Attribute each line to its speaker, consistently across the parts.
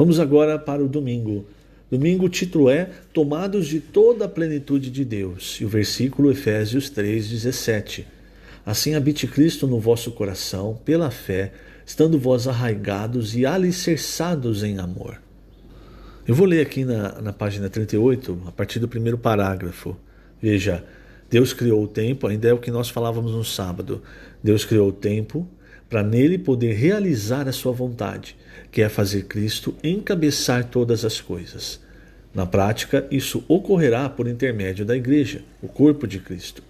Speaker 1: Vamos agora para o domingo. Domingo, o título é Tomados de toda a plenitude de Deus. E o versículo Efésios 3,17. Assim habite Cristo no vosso coração, pela fé, estando vós arraigados e alicerçados em amor. Eu vou ler aqui na página 38, a partir do primeiro parágrafo. Veja, Deus criou o tempo, ainda é o que nós falávamos no sábado. Deus criou o tempo para nele poder realizar a sua vontade, que é fazer Cristo encabeçar todas as coisas. Na prática, isso ocorrerá por intermédio da igreja, o corpo de Cristo.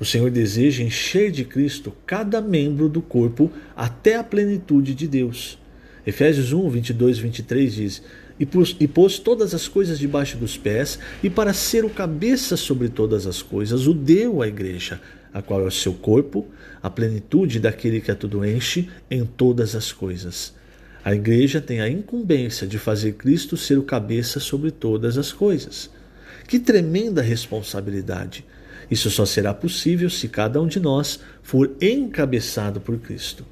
Speaker 1: O Senhor deseja encher de Cristo cada membro do corpo até a plenitude de Deus. Efésios 1, 22 e 23 diz: E pôs todas as coisas debaixo dos pés, e para ser o cabeça sobre todas as coisas, o deu à igreja, a qual é o seu corpo, a plenitude daquele que a tudo enche em todas as coisas. A igreja tem a incumbência de fazer Cristo ser o cabeça sobre todas as coisas. Que tremenda responsabilidade! Isso só será possível se cada um de nós for encabeçado por Cristo.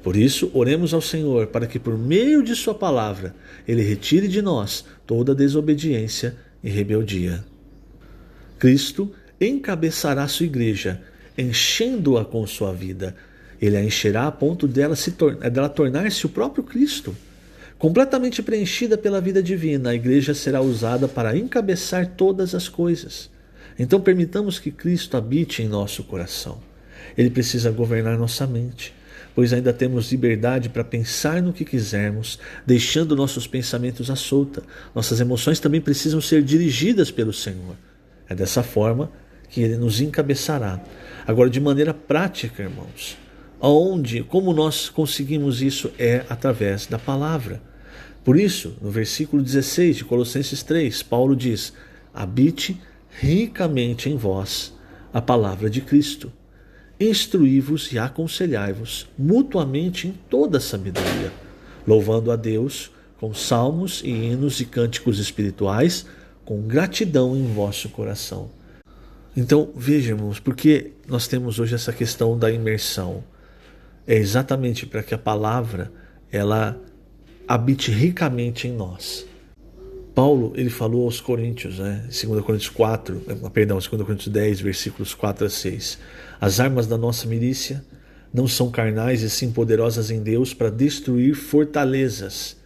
Speaker 1: Por isso, oremos ao Senhor para que, por meio de sua palavra, Ele retire de nós toda desobediência e rebeldia. Cristo encabeçará sua igreja, enchendo-a com sua vida. Ele a encherá a ponto dela tornar-se o próprio Cristo. Completamente preenchida pela vida divina, a igreja será usada para encabeçar todas as coisas. Então permitamos que Cristo habite em nosso coração. Ele precisa governar nossa mente, pois ainda temos liberdade para pensar no que quisermos, deixando nossos pensamentos à solta. Nossas emoções também precisam ser dirigidas pelo Senhor. É dessa forma que Ele nos encabeçará. Agora, de maneira prática, irmãos, como nós conseguimos isso é através da palavra. Por isso, no versículo 16 de Colossenses 3, Paulo diz: habite ricamente em vós a palavra de Cristo. Instruí-vos e aconselhai-vos mutuamente em toda sabedoria, louvando a Deus com salmos e hinos e cânticos espirituais, com gratidão em vosso coração. Então, vejamos, porque nós temos hoje essa questão da imersão. É exatamente para que a palavra ela habite ricamente em nós. Paulo, ele falou aos Coríntios, 2 Coríntios 2 Coríntios 10, versículos 4 a 6. As armas da nossa milícia não são carnais e sim poderosas em Deus para destruir fortalezas,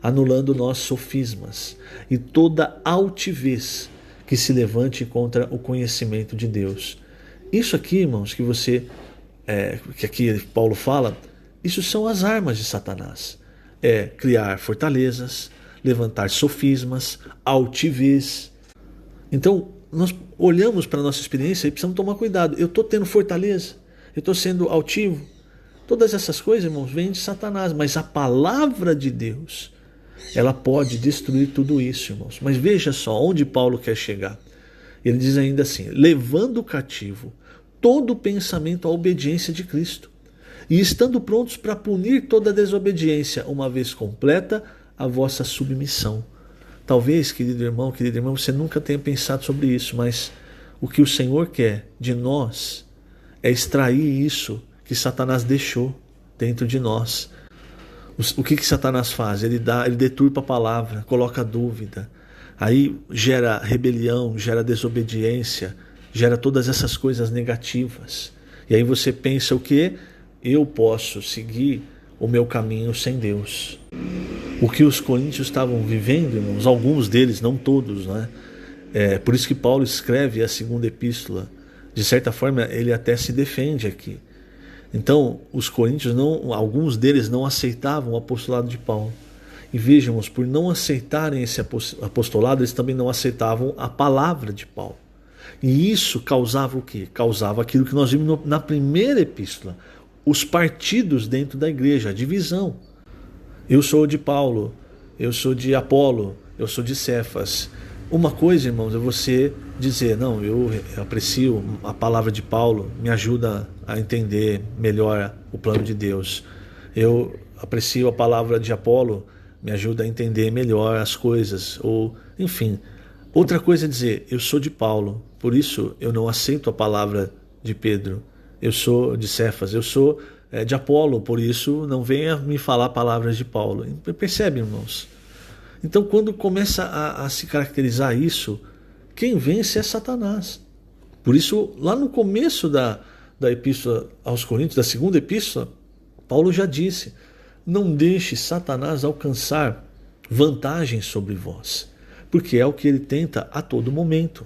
Speaker 1: anulando nossos sofismas e toda altivez que se levante contra o conhecimento de Deus. Isso aqui, irmãos, que aqui Paulo fala, isso são as armas de Satanás. É criar fortalezas, levantar sofismas, altivez. Então, nós olhamos para a nossa experiência e precisamos tomar cuidado. Eu estou tendo fortaleza, eu estou sendo altivo. Todas essas coisas, irmãos, vêm de Satanás, mas a palavra de Deus, ela pode destruir tudo isso, irmãos. Mas veja só onde Paulo quer chegar. Ele diz ainda assim: levando cativo todo pensamento à obediência de Cristo, e estando prontos para punir toda desobediência, uma vez completa a vossa submissão. Talvez, querido irmão, querida irmã, você nunca tenha pensado sobre isso, mas o que o Senhor quer de nós é extrair isso que Satanás deixou dentro de nós. O que Satanás faz? Ele deturpa a palavra, coloca dúvida, aí gera rebelião, gera desobediência, gera todas essas coisas negativas. E aí você pensa o quê? Eu posso seguir o meu caminho sem Deus. O que os coríntios estavam vivendo, irmãos, alguns deles, não todos, por isso que Paulo escreve a segunda epístola. De certa forma, ele até se defende aqui. Então, os coríntios, alguns deles não aceitavam o apostolado de Paulo. E vejamos, por não aceitarem esse apostolado, eles também não aceitavam a palavra de Paulo. E isso causava o quê? Causava aquilo que nós vimos na primeira epístola, os partidos dentro da igreja, a divisão. Eu sou de Paulo, eu sou de Apolo, eu sou de Cefas. Uma coisa, irmãos, é você dizer: não, eu aprecio a palavra de Paulo, me ajuda a entender melhor o plano de Deus. Eu aprecio a palavra de Apolo, me ajuda a entender melhor as coisas. Ou, enfim, outra coisa é dizer: eu sou de Paulo, por isso eu não aceito a palavra de Pedro. Eu sou de Cefas, eu sou de Apolo, por isso não venha me falar palavras de Paulo. Percebe, irmãos? Então, quando começa a se caracterizar isso, quem vence é Satanás. Por isso, lá no começo da epístola aos Coríntios, da segunda epístola, Paulo já disse: não deixe Satanás alcançar vantagem sobre vós, porque é o que ele tenta a todo momento.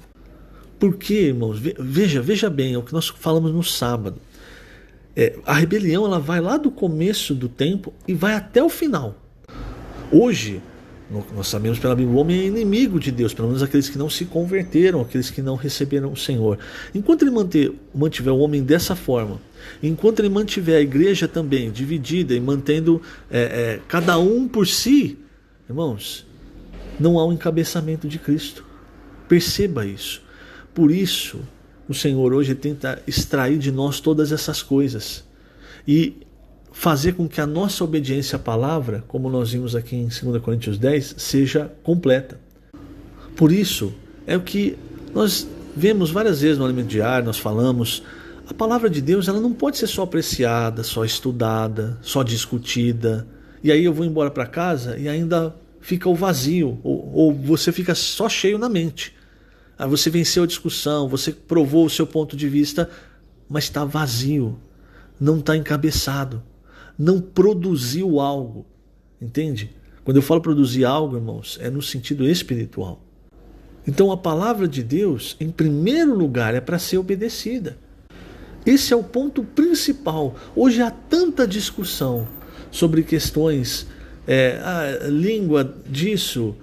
Speaker 1: Por quê, irmãos? Veja bem, é o que nós falamos no sábado. A rebelião, ela vai lá do começo do tempo e vai até o final. Hoje, nós sabemos pela Bíblia, o homem é inimigo de Deus, pelo menos aqueles que não se converteram, aqueles que não receberam o Senhor. Enquanto ele mantiver o homem dessa forma, enquanto ele mantiver a igreja também dividida e mantendo cada um por si, irmãos, não há um encabeçamento de Cristo. Perceba isso. Por isso, o Senhor hoje tenta extrair de nós todas essas coisas e fazer com que a nossa obediência à palavra, como nós vimos aqui em 2 Coríntios 10, seja completa. Por isso, é o que nós vemos várias vezes no alimento diário, nós falamos, a palavra de Deus, ela não pode ser só apreciada, só estudada, só discutida, e aí eu vou embora para casa e ainda fica o vazio, ou você fica só cheio na mente. Aí você venceu a discussão, você provou o seu ponto de vista, mas está vazio, não está encabeçado, não produziu algo, entende? Quando eu falo produzir algo, irmãos, é no sentido espiritual. Então a palavra de Deus, em primeiro lugar, é para ser obedecida. Esse é o ponto principal. Hoje há tanta discussão sobre questões, língua disso,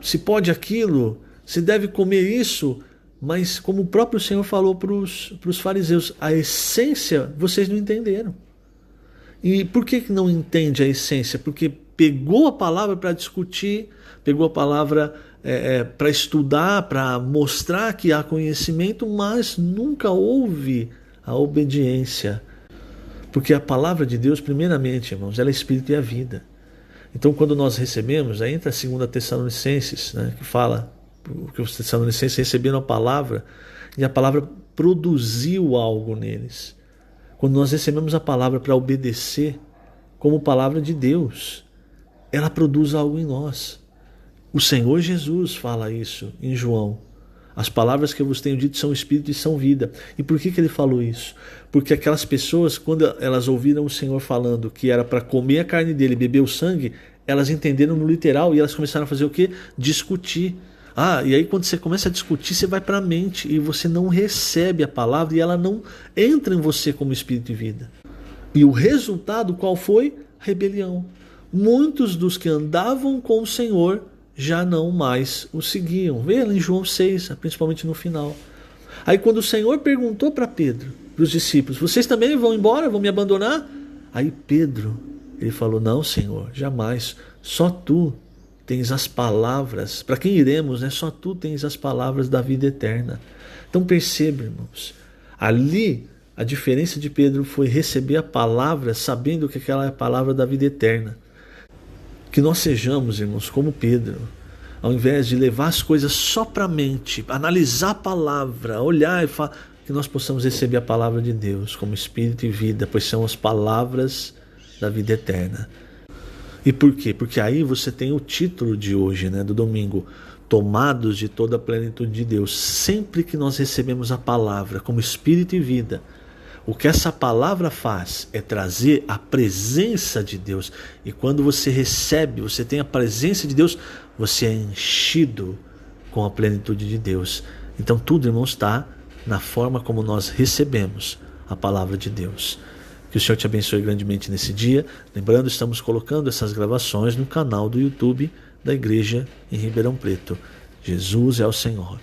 Speaker 1: se pode aquilo, se deve comer isso, mas como o próprio Senhor falou para os fariseus, a essência vocês não entenderam. E por que não entende a essência? Porque pegou a palavra para discutir, pegou a palavra para estudar, para mostrar que há conhecimento, mas nunca houve a obediência. Porque a palavra de Deus, primeiramente, irmãos, ela é espírito e a vida. Então, quando nós recebemos, aí entra a 2 Tessalonicenses, né, que fala que os Tessalonicenses receberam a palavra e a palavra produziu algo neles. Quando nós recebemos a palavra para obedecer, como palavra de Deus, ela produz algo em nós. O Senhor Jesus fala isso em João. As palavras que eu vos tenho dito são espírito e são vida. E por que ele falou isso? Porque aquelas pessoas, quando elas ouviram o Senhor falando que era para comer a carne dele e beber o sangue, elas entenderam no literal e elas começaram a fazer o quê? Discutir. E aí quando você começa a discutir, você vai para a mente e você não recebe a palavra e ela não entra em você como espírito e vida. E o resultado qual foi? Rebelião. Muitos dos que andavam com o Senhor já não mais o seguiam. Veja em João 6, principalmente no final. Aí quando o Senhor perguntou para Pedro, para os discípulos, vocês também vão embora, vão me abandonar? Aí Pedro, ele falou, não, Senhor, jamais, só tu tens as palavras, para quem iremos, né? Só tu tens as palavras da vida eterna. Então perceba, irmãos, ali a diferença de Pedro foi receber a palavra, sabendo que aquela é a palavra da vida eterna. Que nós sejamos, irmãos, como Pedro, ao invés de levar as coisas só para a mente, analisar a palavra, olhar e falar, que nós possamos receber a palavra de Deus como espírito e vida, pois são as palavras da vida eterna. E por quê? Porque aí você tem o título de hoje, né, do domingo, tomados de toda a plenitude de Deus. Sempre que nós recebemos a palavra como espírito e vida, o que essa palavra faz é trazer a presença de Deus. E quando você recebe, você tem a presença de Deus, você é enchido com a plenitude de Deus. Então tudo, irmãos, está na forma como nós recebemos a palavra de Deus. Que o Senhor te abençoe grandemente nesse dia. Lembrando, estamos colocando essas gravações no canal do YouTube da Igreja em Ribeirão Preto. Jesus é o Senhor.